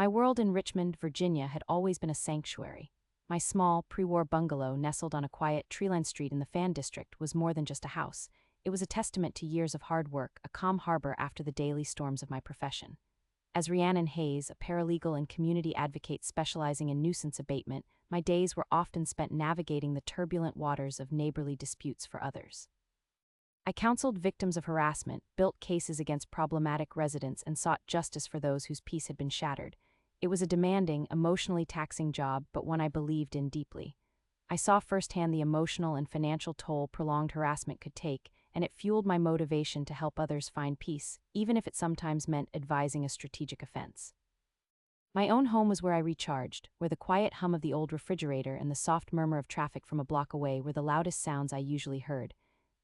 My world in Richmond, Virginia had always been a sanctuary. My small, pre-war bungalow nestled on a quiet, tree-lined street in the Fan District was more than just a house. It was a testament to years of hard work, a calm harbor after the daily storms of my profession. As Rhiannon Hayes, a paralegal and community advocate specializing in nuisance abatement, my days were often spent navigating the turbulent waters of neighborly disputes for others. I counseled victims of harassment, built cases against problematic residents, and sought justice for those whose peace had been shattered. It was a demanding, emotionally taxing job, but one I believed in deeply. I saw firsthand the emotional and financial toll prolonged harassment could take, and it fueled my motivation to help others find peace, even if it sometimes meant advising a strategic offense. My own home was where I recharged, where the quiet hum of the old refrigerator and the soft murmur of traffic from a block away were the loudest sounds I usually heard.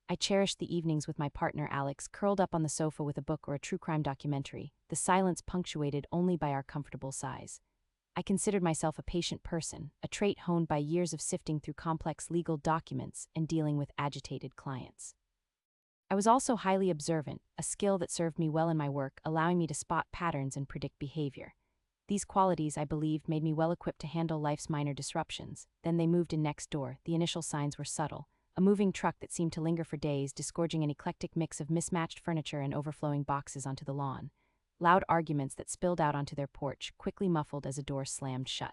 I cherished the evenings with my partner Alex, curled up on the sofa with a book or a true crime documentary, the silence punctuated only by our comfortable sighs. I considered myself a patient person, a trait honed by years of sifting through complex legal documents and dealing with agitated clients. I was also highly observant, a skill that served me well in my work, allowing me to spot patterns and predict behavior. These qualities, I believed, made me well equipped to handle life's minor disruptions. Then they moved in next door. The initial signs were subtle. A moving truck that seemed to linger for days, disgorging an eclectic mix of mismatched furniture and overflowing boxes onto the lawn. Loud arguments that spilled out onto their porch, quickly muffled as a door slammed shut.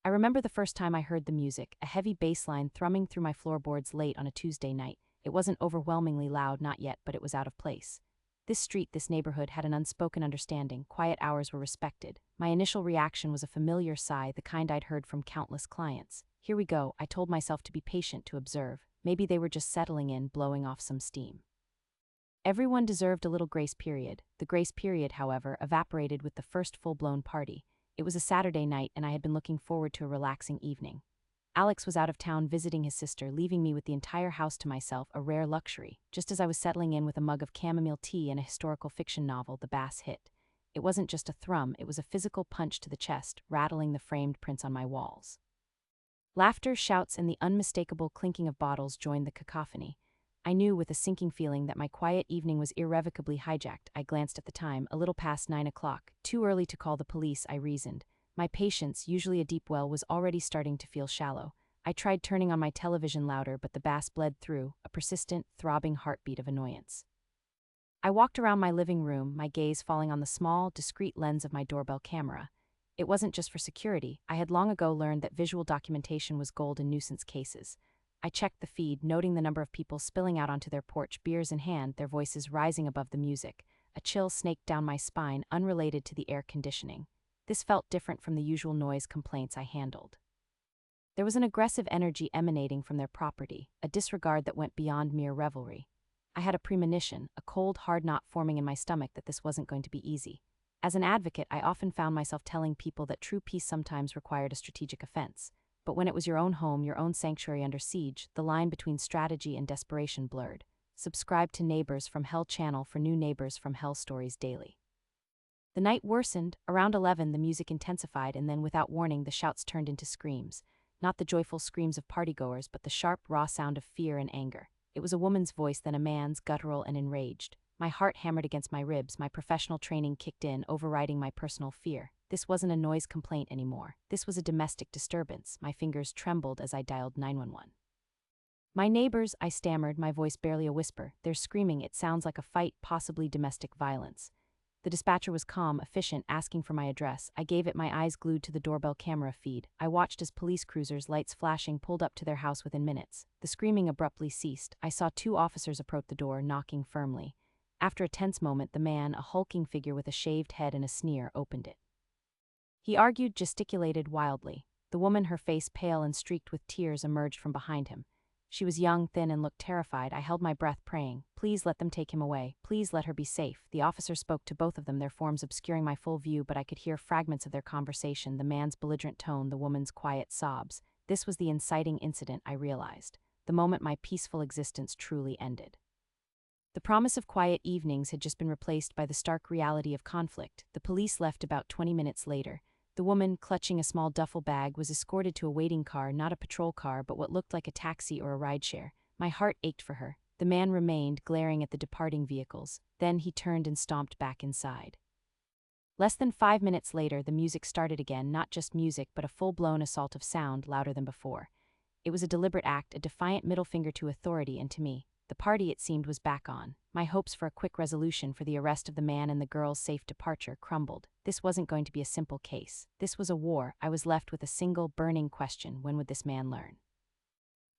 I remember the first time I heard the music, a heavy bass line thrumming through my floorboards late on a Tuesday night. It wasn't overwhelmingly loud, not yet, but it was out of place. This street, this neighborhood, had an unspoken understanding. Quiet hours were respected. My initial reaction was a familiar sigh, the kind I'd heard from countless clients. Here we go, I told myself, to be patient, to observe. Maybe they were just settling in, blowing off some steam. Everyone deserved a little grace period. The grace period, however, evaporated with the first full-blown party. It was a Saturday night, and I had been looking forward to a relaxing evening. Alex was out of town visiting his sister, leaving me with the entire house to myself, a rare luxury. Just as I was settling in with a mug of chamomile tea and a historical fiction novel, the bass hit. It wasn't just a thrum, it was a physical punch to the chest, rattling the framed prints on my walls. Laughter, shouts, and the unmistakable clinking of bottles joined the cacophony. I knew with a sinking feeling that my quiet evening was irrevocably hijacked. I glanced at the time, a little past 9 o'clock. Too early to call the police, I reasoned. My patience, usually a deep well, was already starting to feel shallow. I tried turning on my television louder, but the bass bled through, a persistent, throbbing heartbeat of annoyance. I walked around my living room, my gaze falling on the small, discreet lens of my doorbell camera. It wasn't just for security. I had long ago learned that visual documentation was gold in nuisance cases. I checked the feed, noting the number of people spilling out onto their porch, beers in hand, their voices rising above the music. A chill snaked down my spine, unrelated to the air conditioning. This felt different from the usual noise complaints I handled. There was an aggressive energy emanating from their property, a disregard that went beyond mere revelry. I had a premonition, a cold, hard knot forming in my stomach that this wasn't going to be easy. As an advocate, I often found myself telling people that true peace sometimes required a strategic offense. But when it was your own home, your own sanctuary under siege, the line between strategy and desperation blurred. Subscribe to Neighbours From Hell channel for new Neighbours From Hell stories daily. The night worsened. Around 11, the music intensified, and then, without warning, the shouts turned into screams. Not the joyful screams of partygoers, but the sharp, raw sound of fear and anger. It was a woman's voice, then a man's, guttural and enraged. My heart hammered against my ribs. My professional training kicked in, overriding my personal fear. This wasn't a noise complaint anymore. This was a domestic disturbance. My fingers trembled as I dialed 911. "My neighbors," I stammered, my voice barely a whisper. "They're screaming. It sounds like a fight, possibly domestic violence." The dispatcher was calm, efficient, asking for my address. I gave it, my eyes glued to the doorbell camera feed. I watched as police cruisers, lights flashing, pulled up to their house within minutes. The screaming abruptly ceased. I saw 2 officers approach the door, knocking firmly. After a tense moment, the man, a hulking figure with a shaved head and a sneer, opened it. He argued, gesticulated wildly. The woman, her face pale and streaked with tears, emerged from behind him. She was young, thin, and looked terrified. I held my breath, praying, "Please let them take him away. Please let her be safe." The officer spoke to both of them, their forms obscuring my full view, but I could hear fragments of their conversation, the man's belligerent tone, the woman's quiet sobs. This was the inciting incident, I realized. The moment my peaceful existence truly ended. The promise of quiet evenings had just been replaced by the stark reality of conflict. The police left about 20 minutes later. The woman, clutching a small duffel bag, was escorted to a waiting car, not a patrol car, but what looked like a taxi or a rideshare. My heart ached for her. The man remained, glaring at the departing vehicles. Then he turned and stomped back inside. Less than 5 minutes later, the music started again, not just music, but a full-blown assault of sound, louder than before. It was a deliberate act, a defiant middle finger to authority and to me. The party, it seemed, was back on. My hopes for a quick resolution for the arrest of the man and the girl's safe departure crumbled. This wasn't going to be a simple case. This was a war. I was left with a single, burning question: when would this man learn?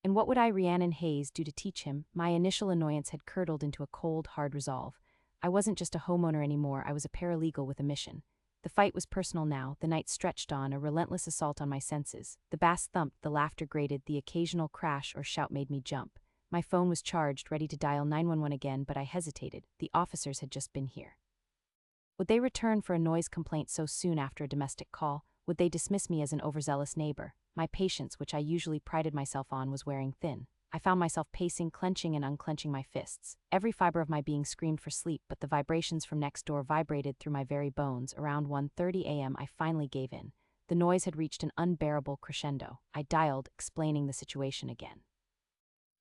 And what would Rhiannon Hayes do to teach him? My initial annoyance had curdled into a cold, hard resolve. I wasn't just a homeowner anymore, I was a paralegal with a mission. The fight was personal now. The night stretched on, a relentless assault on my senses. The bass thumped, the laughter grated, the occasional crash or shout made me jump. My phone was charged, ready to dial 911 again, but I hesitated. The officers had just been here. Would they return for a noise complaint so soon after a domestic call? Would they dismiss me as an overzealous neighbor? My patience, which I usually prided myself on, was wearing thin. I found myself pacing, clenching and unclenching my fists. Every fiber of my being screamed for sleep, but the vibrations from next door vibrated through my very bones. Around 1:30 a.m. I finally gave in. The noise had reached an unbearable crescendo. I dialed, explaining the situation again.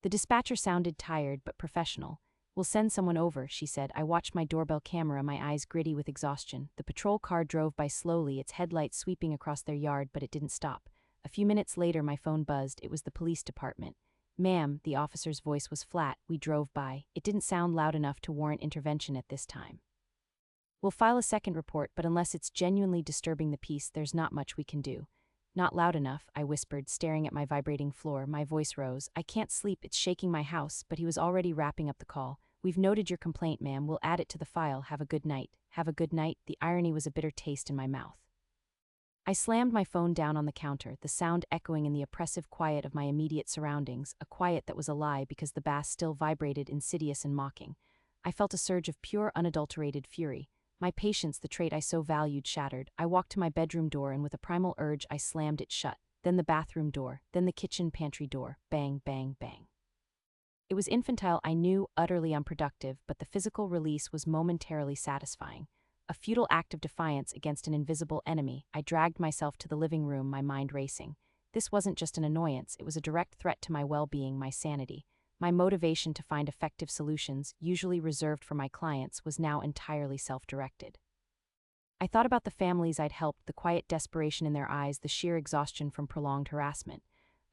The dispatcher sounded tired but professional. "We'll send someone over," she said. I watched my doorbell camera, my eyes gritty with exhaustion. The patrol car drove by slowly, its headlights sweeping across their yard, but it didn't stop. A few minutes later, my phone buzzed. It was the police department. "Ma'am," the officer's voice was flat. We drove by. It didn't sound loud enough to warrant intervention at this time. "We'll file a second report, but unless it's genuinely disturbing the peace, there's not much we can do." "Not loud enough," I whispered, staring at my vibrating floor. My voice rose. "I can't sleep, it's shaking my house," but he was already wrapping up the call. "We've noted your complaint, ma'am. We'll add it to the file. Have a good night." Have a good night? The irony was a bitter taste in my mouth. I slammed my phone down on the counter, the sound echoing in the oppressive quiet of my immediate surroundings, a quiet that was a lie because the bass still vibrated, insidious and mocking. I felt a surge of pure, unadulterated fury. My patience, the trait I so valued, shattered. I walked to my bedroom door and with a primal urge I slammed it shut, then the bathroom door, then the kitchen pantry door. Bang, bang, bang. It was infantile, I knew, utterly unproductive, but the physical release was momentarily satisfying. A futile act of defiance against an invisible enemy. I dragged myself to the living room, my mind racing. This wasn't just an annoyance, it was a direct threat to my well-being, my sanity. My motivation to find effective solutions, usually reserved for my clients, was now entirely self-directed. I thought about the families I'd helped, the quiet desperation in their eyes, the sheer exhaustion from prolonged harassment.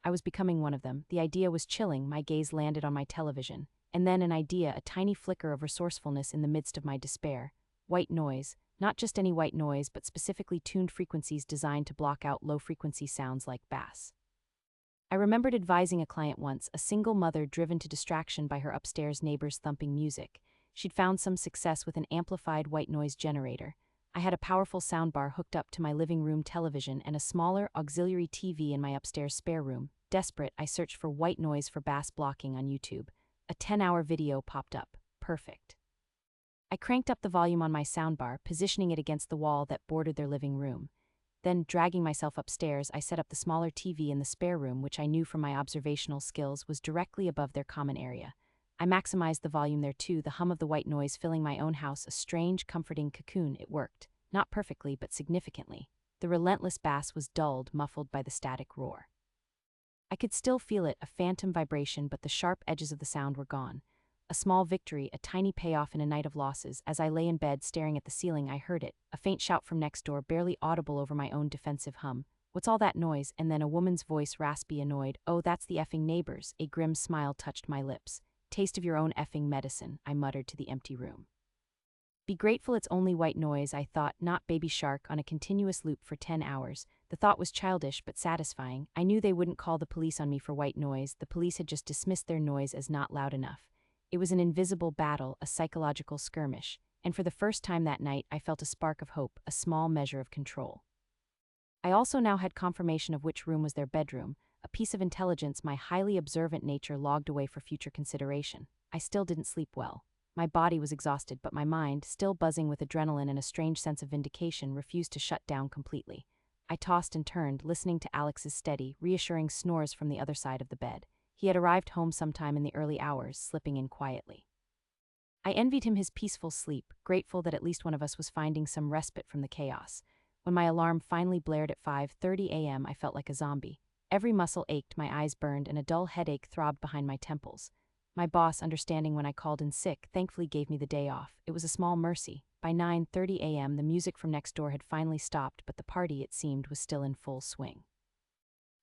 I was becoming one of them. The idea was chilling. My gaze landed on my television. And then an idea, a tiny flicker of resourcefulness in the midst of my despair. White noise. Not just any white noise, but specifically tuned frequencies designed to block out low-frequency sounds like bass. I remembered advising a client once, a single mother driven to distraction by her upstairs neighbor's thumping music. She'd found some success with an amplified white noise generator. I had a powerful soundbar hooked up to my living room television and a smaller, auxiliary TV in my upstairs spare room. Desperate, I searched for white noise for bass blocking on YouTube. A 10-hour video popped up. Perfect. I cranked up the volume on my soundbar, positioning it against the wall that bordered their living room. Then, dragging myself upstairs, I set up the smaller TV in the spare room, which I knew from my observational skills was directly above their common area. I maximized the volume there too, the hum of the white noise filling my own house, a strange, comforting cocoon. It worked. Not perfectly, but significantly. The relentless bass was dulled, muffled by the static roar. I could still feel it, a phantom vibration, but the sharp edges of the sound were gone. A small victory, a tiny payoff in a night of losses. As I lay in bed staring at the ceiling, I heard it, a faint shout from next door, barely audible over my own defensive hum. "What's all that noise?" And then a woman's voice, raspy, annoyed. "Oh, that's the effing neighbors." A grim smile touched my lips. "Taste of your own effing medicine," I muttered to the empty room. Be grateful it's only white noise, I thought, not Baby Shark on a continuous loop for 10 hours. The thought was childish but satisfying. I knew they wouldn't call the police on me for white noise. The police had just dismissed their noise as not loud enough. It was an invisible battle, a psychological skirmish, and for the first time that night I felt a spark of hope, a small measure of control. I also now had confirmation of which room was their bedroom, a piece of intelligence my highly observant nature logged away for future consideration. I still didn't sleep well. My body was exhausted, but my mind, still buzzing with adrenaline and a strange sense of vindication, refused to shut down completely. I tossed and turned, listening to Alex's steady, reassuring snores from the other side of the bed. He had arrived home sometime in the early hours, slipping in quietly. I envied him his peaceful sleep, grateful that at least one of us was finding some respite from the chaos. When my alarm finally blared at 5:30 a.m., I felt like a zombie. Every muscle ached, my eyes burned, and a dull headache throbbed behind my temples. My boss, understanding when I called in sick, thankfully gave me the day off. It was a small mercy, By 9:30 a.m., the music from next door had finally stopped, but the party, it seemed, was still in full swing.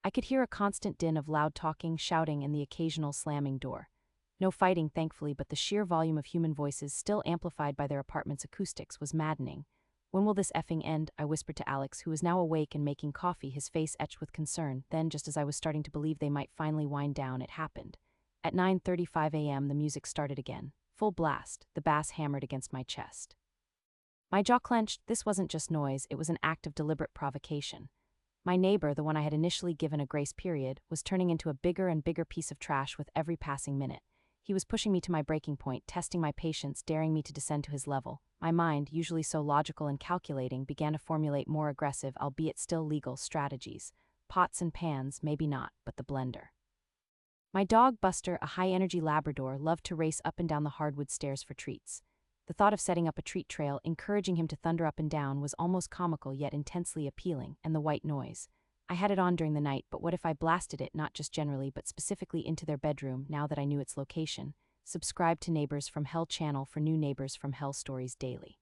I could hear a constant din of loud talking, shouting, and the occasional slamming door. No fighting, thankfully, but the sheer volume of human voices, still amplified by their apartment's acoustics, was maddening. "When will this effing end?" I whispered to Alex, who was now awake and making coffee, his face etched with concern. Then, just as I was starting to believe they might finally wind down, it happened. At 9:35 a.m., the music started again. Full blast, the bass hammered against my chest. My jaw clenched. This wasn't just noise, it was an act of deliberate provocation. My neighbor, the one I had initially given a grace period, was turning into a bigger and bigger piece of trash with every passing minute. He was pushing me to my breaking point, testing my patience, daring me to descend to his level. My mind, usually so logical and calculating, began to formulate more aggressive, albeit still legal, strategies. Pots and pans, maybe not, but the blender. My dog, Buster, a high-energy Labrador, loved to race up and down the hardwood stairs for treats. The thought of setting up a treat trail, encouraging him to thunder up and down, was almost comical yet intensely appealing, and the white noise. I had it on during the night, but what if I blasted it, not just generally but specifically into their bedroom, now that I knew its location? Subscribe to Neighbours From Hell channel for new Neighbours From Hell stories daily.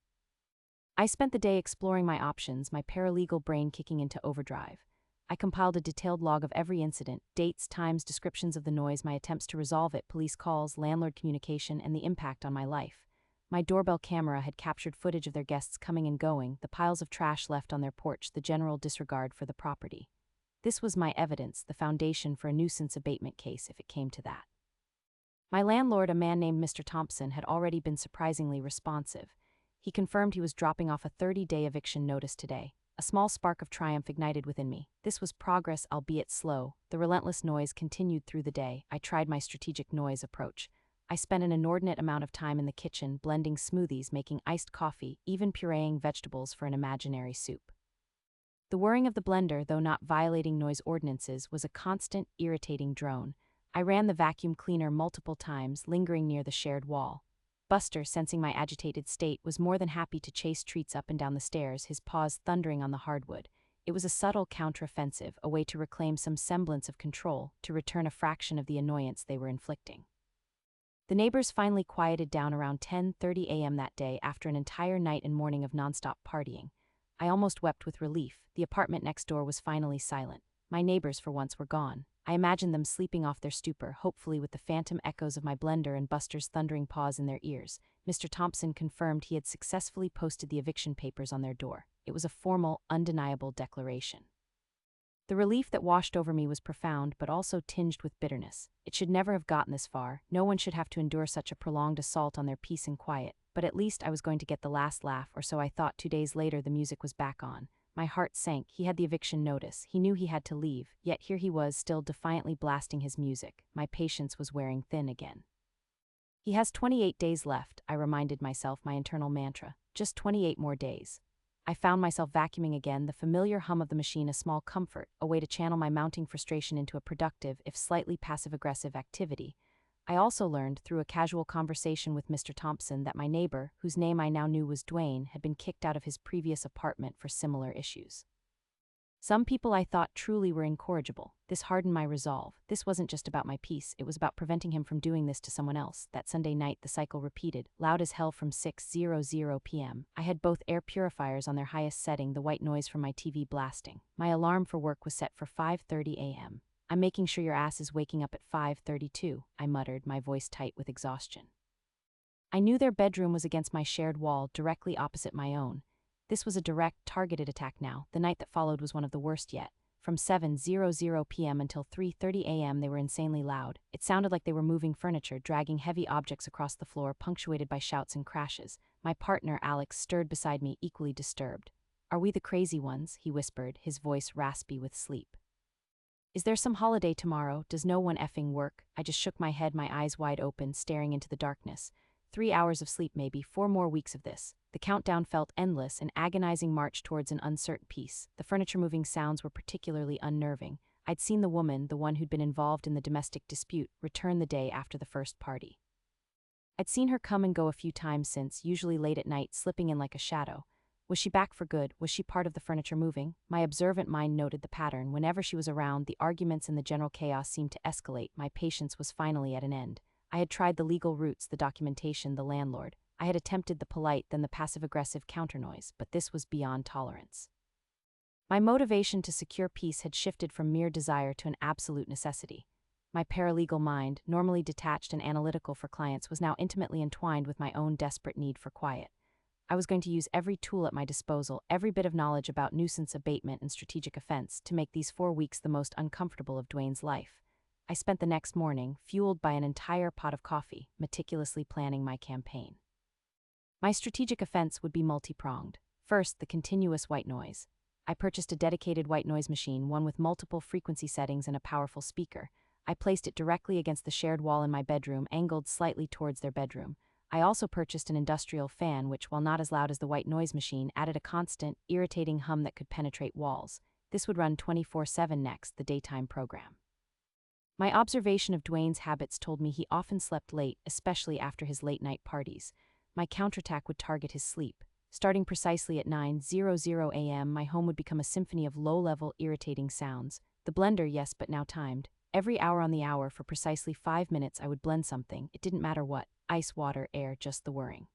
I spent the day exploring my options, my paralegal brain kicking into overdrive. I compiled a detailed log of every incident, dates, times, descriptions of the noise, my attempts to resolve it, police calls, landlord communication, and the impact on my life. My doorbell camera had captured footage of their guests coming and going, the piles of trash left on their porch, the general disregard for the property. This was my evidence, the foundation for a nuisance abatement case if it came to that. My landlord, a man named Mr. Thompson, had already been surprisingly responsive. He confirmed he was dropping off a 30-day eviction notice today. A small spark of triumph ignited within me. This was progress, albeit slow. The relentless noise continued through the day. I tried my strategic noise approach. I spent an inordinate amount of time in the kitchen, blending smoothies, making iced coffee, even pureeing vegetables for an imaginary soup. The whirring of the blender, though not violating noise ordinances, was a constant, irritating drone. I ran the vacuum cleaner multiple times, lingering near the shared wall. Buster, sensing my agitated state, was more than happy to chase treats up and down the stairs, his paws thundering on the hardwood. It was a subtle counteroffensive, a way to reclaim some semblance of control, to return a fraction of the annoyance they were inflicting. The neighbors finally quieted down around 10:30 a.m. that day after an entire night and morning of nonstop partying. I almost wept with relief. The apartment next door was finally silent. My neighbors, for once, were gone. I imagined them sleeping off their stupor, hopefully with the phantom echoes of my blender and Buster's thundering paws in their ears. Mr. Thompson confirmed he had successfully posted the eviction papers on their door. It was a formal, undeniable declaration. The relief that washed over me was profound, but also tinged with bitterness. It should never have gotten this far. No one should have to endure such a prolonged assault on their peace and quiet. But at least I was going to get the last laugh, or so I thought. 2 days later, the music was back on. My heart sank. He had the eviction notice. He knew he had to leave, yet here he was, still defiantly blasting his music. My patience was wearing thin again. He has 28 days left, I reminded myself, my internal mantra. Just 28 more days. I found myself vacuuming again, the familiar hum of the machine a small comfort, a way to channel my mounting frustration into a productive, if slightly passive-aggressive activity. I also learned, through a casual conversation with Mr. Thompson, that my neighbor, whose name I now knew was Dwayne, had been kicked out of his previous apartment for similar issues. Some people I thought truly were incorrigible. This hardened my resolve. This wasn't just about my peace, it was about preventing him from doing this to someone else. That Sunday night, the cycle repeated, loud as hell from 6:00 p.m. I had both air purifiers on their highest setting, the white noise from my TV blasting. My alarm for work was set for 5:30 a.m. "I'm making sure your ass is waking up at 5:32, I muttered, my voice tight with exhaustion. I knew their bedroom was against my shared wall, directly opposite my own. This was a direct, targeted attack now. The night that followed was one of the worst yet. From 7:00 p.m. until 3:30 a.m. they were insanely loud. It sounded like they were moving furniture, dragging heavy objects across the floor, punctuated by shouts and crashes. My partner, Alex, stirred beside me, equally disturbed. "Are we the crazy ones?" he whispered, his voice raspy with sleep. "Is there some holiday tomorrow? Does no one effing work?" I just shook my head, my eyes wide open, staring into the darkness. 3 hours of sleep maybe, 4 more weeks of this. The countdown felt endless, an agonizing march towards an uncertain peace. The furniture-moving sounds were particularly unnerving. I'd seen the woman, the one who'd been involved in the domestic dispute, return the day after the first party. I'd seen her come and go a few times since, usually late at night, slipping in like a shadow. Was she back for good? Was she part of the furniture moving? My observant mind noted the pattern. Whenever she was around, the arguments and the general chaos seemed to escalate. My patience was finally at an end. I had tried the legal routes, the documentation, the landlord. I had attempted the polite then the passive-aggressive counternoise, but this was beyond tolerance. My motivation to secure peace had shifted from mere desire to an absolute necessity. My paralegal mind, normally detached and analytical for clients, was now intimately entwined with my own desperate need for quiet. I was going to use every tool at my disposal, every bit of knowledge about nuisance abatement and strategic offense, to make these 4 weeks the most uncomfortable of Dwayne's life. I spent the next morning, fueled by an entire pot of coffee, meticulously planning my campaign. My strategic offense would be multi-pronged. First, the continuous white noise. I purchased a dedicated white noise machine, one with multiple frequency settings and a powerful speaker. I placed it directly against the shared wall in my bedroom, angled slightly towards their bedroom. I also purchased an industrial fan which, while not as loud as the white noise machine, added a constant, irritating hum that could penetrate walls. This would run 24/7 next, the daytime program. My observation of Dwayne's habits told me he often slept late, especially after his late-night parties. My counterattack would target his sleep. Starting precisely at 9:00 a.m., my home would become a symphony of low-level, irritating sounds. The blender, yes, but now timed. Every hour on the hour for precisely 5 minutes I would blend something, it didn't matter what, ice, water, air, just the whirring.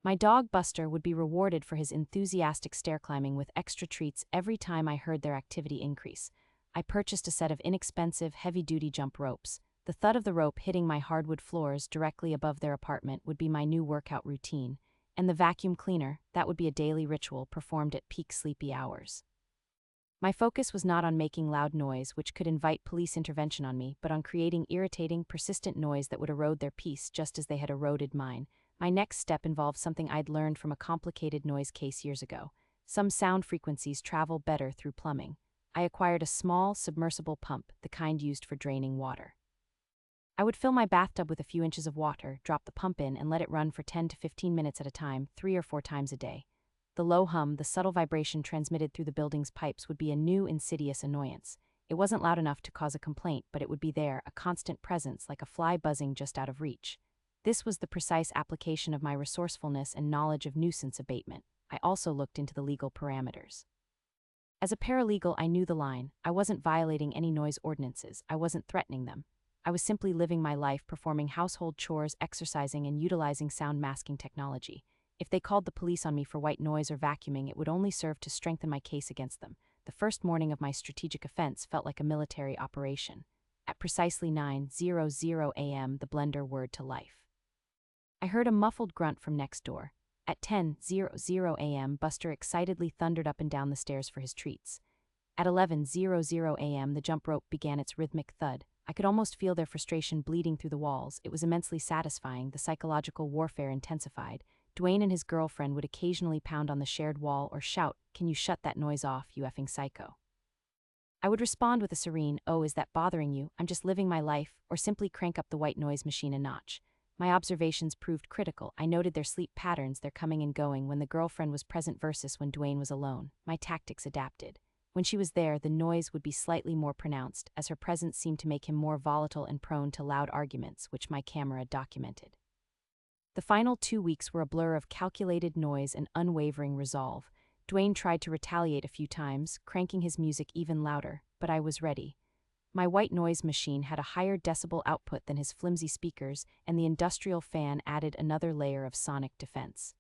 My dog Buster would be rewarded for his enthusiastic stair climbing with extra treats every time I heard their activity increase. I purchased a set of inexpensive, heavy-duty jump ropes. The thud of the rope hitting my hardwood floors directly above their apartment would be my new workout routine, and the vacuum cleaner, that would be a daily ritual performed at peak sleepy hours. My focus was not on making loud noise, which could invite police intervention on me, but on creating irritating, persistent noise that would erode their peace just as they had eroded mine. My next step involved something I'd learned from a complicated noise case years ago. Some sound frequencies travel better through plumbing. I acquired a small, submersible pump, the kind used for draining water. I would fill my bathtub with a few inches of water, drop the pump in, and let it run for 10 to 15 minutes at a time, 3 or 4 times a day. The low hum, the subtle vibration transmitted through the building's pipes would be a new, insidious annoyance. It wasn't loud enough to cause a complaint, but it would be there, a constant presence, like a fly buzzing just out of reach. This was the precise application of my resourcefulness and knowledge of nuisance abatement. I also looked into the legal parameters. As a paralegal, I knew the line. I wasn't violating any noise ordinances. I wasn't threatening them. I was simply living my life, performing household chores, exercising, and utilizing sound masking technology. If they called the police on me for white noise or vacuuming, it would only serve to strengthen my case against them. The first morning of my strategic offense felt like a military operation. At precisely 9:00 a.m., the blender whirred to life. I heard a muffled grunt from next door. At 10:00 a.m., Buster excitedly thundered up and down the stairs for his treats. At 11:00 a.m., the jump rope began its rhythmic thud. I could almost feel their frustration bleeding through the walls. It was immensely satisfying. The psychological warfare intensified. Dwayne and his girlfriend would occasionally pound on the shared wall or shout, "Can you shut that noise off, you effing psycho?" I would respond with a serene, "Oh, is that bothering you? I'm just living my life," or simply crank up the white noise machine a notch. My observations proved critical. I noted their sleep patterns, their coming and going when the girlfriend was present versus when Dwayne was alone. My tactics adapted. When she was there, the noise would be slightly more pronounced, as her presence seemed to make him more volatile and prone to loud arguments, which my camera documented. The final 2 weeks were a blur of calculated noise and unwavering resolve. Dwayne tried to retaliate a few times, cranking his music even louder, but I was ready. My white noise machine had a higher decibel output than his flimsy speakers, and the industrial fan added another layer of sonic defense.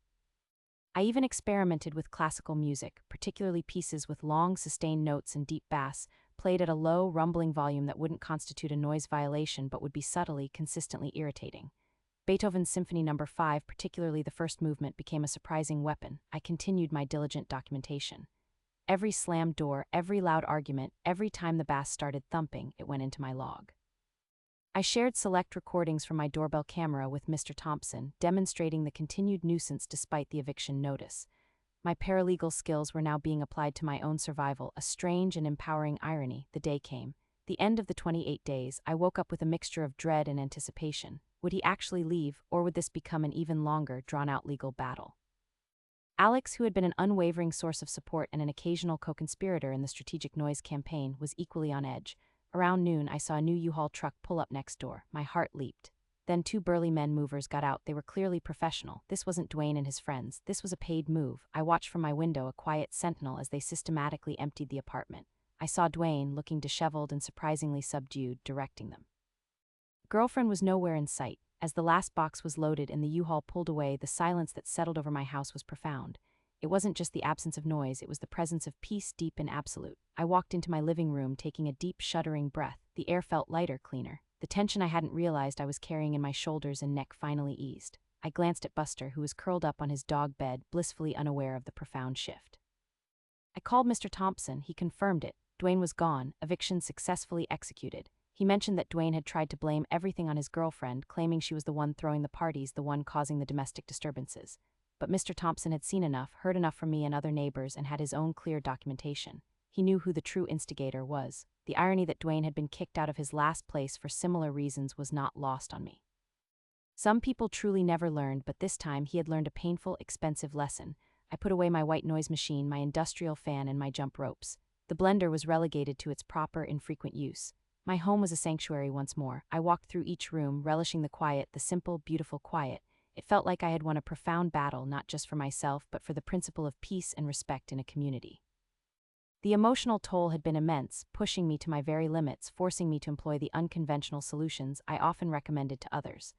I even experimented with classical music, particularly pieces with long, sustained notes and deep bass, played at a low, rumbling volume that wouldn't constitute a noise violation but would be subtly, consistently irritating. Beethoven's Symphony No. 5, particularly the first movement, became a surprising weapon. I continued my diligent documentation. Every slammed door, every loud argument, every time the bass started thumping, it went into my log. I shared select recordings from my doorbell camera with Mr. Thompson, demonstrating the continued nuisance despite the eviction notice. My paralegal skills were now being applied to my own survival, a strange and empowering irony. The day came. The end of the 28 days, I woke up with a mixture of dread and anticipation. Would he actually leave, or would this become an even longer, drawn-out legal battle? Alex, who had been an unwavering source of support and an occasional co-conspirator in the strategic noise campaign, was equally on edge. Around noon, I saw a new U-Haul truck pull up next door. My heart leaped. Then 2 burly men movers got out. They were clearly professional. This wasn't Dwayne and his friends. This was a paid move. I watched from my window, a quiet sentinel, as they systematically emptied the apartment. I saw Dwayne, looking disheveled and surprisingly subdued, directing them. Girlfriend was nowhere in sight. As the last box was loaded and the U-Haul pulled away, the silence that settled over my house was profound. It wasn't just the absence of noise, it was the presence of peace, deep and absolute. I walked into my living room, taking a deep, shuddering breath. The air felt lighter, cleaner. The tension I hadn't realized I was carrying in my shoulders and neck finally eased. I glanced at Buster, who was curled up on his dog bed, blissfully unaware of the profound shift. I called Mr. Thompson. He confirmed it. Dwayne was gone, eviction successfully executed. He mentioned that Dwayne had tried to blame everything on his girlfriend, claiming she was the one throwing the parties, the one causing the domestic disturbances. But Mr. Thompson had seen enough, heard enough from me and other neighbors, and had his own clear documentation. He knew who the true instigator was. The irony that Dwayne had been kicked out of his last place for similar reasons was not lost on me. Some people truly never learned, but this time he had learned a painful, expensive lesson. I put away my white noise machine, my industrial fan, and my jump ropes. The blender was relegated to its proper, infrequent use. My home was a sanctuary once more. I walked through each room, relishing the quiet, the simple, beautiful quiet. It felt like I had won a profound battle, not just for myself, but for the principle of peace and respect in a community. The emotional toll had been immense, pushing me to my very limits, forcing me to employ the unconventional solutions I often recommended to others.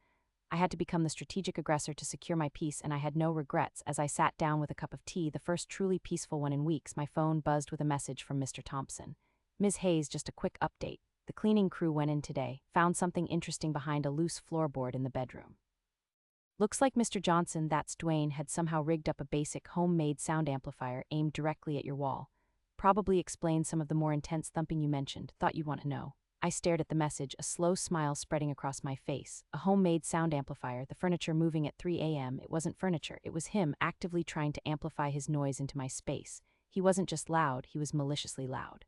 I had to become the strategic aggressor to secure my peace, and I had no regrets. As I sat down with a cup of tea, the first truly peaceful one in weeks, my phone buzzed with a message from Mr. Thompson. Ms. Hayes, just a quick update. The cleaning crew went in today, found something interesting behind a loose floorboard in the bedroom. Looks like Mr. Johnson, that's Dwayne, had somehow rigged up a basic homemade sound amplifier aimed directly at your wall. Probably explains some of the more intense thumping you mentioned. Thought you'd want to know. I stared at the message, a slow smile spreading across my face. A homemade sound amplifier, the furniture moving at 3 a.m. It wasn't furniture, it was him actively trying to amplify his noise into my space. He wasn't just loud, he was maliciously loud.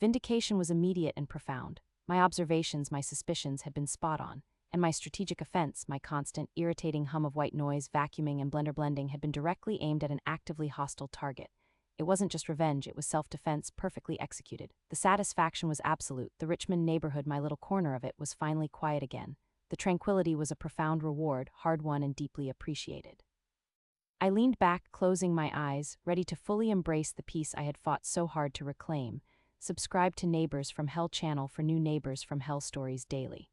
Vindication was immediate and profound. My observations, my suspicions had been spot on, and my strategic offense, my constant, irritating hum of white noise, vacuuming, and blender blending had been directly aimed at an actively hostile target. It wasn't just revenge, it was self-defense perfectly executed. The satisfaction was absolute. The Richmond neighborhood, my little corner of it, was finally quiet again. The tranquility was a profound reward, hard-won and deeply appreciated. I leaned back, closing my eyes, ready to fully embrace the peace I had fought so hard to reclaim. Subscribe to Neighbours From Hell channel for new Neighbours From Hell stories daily.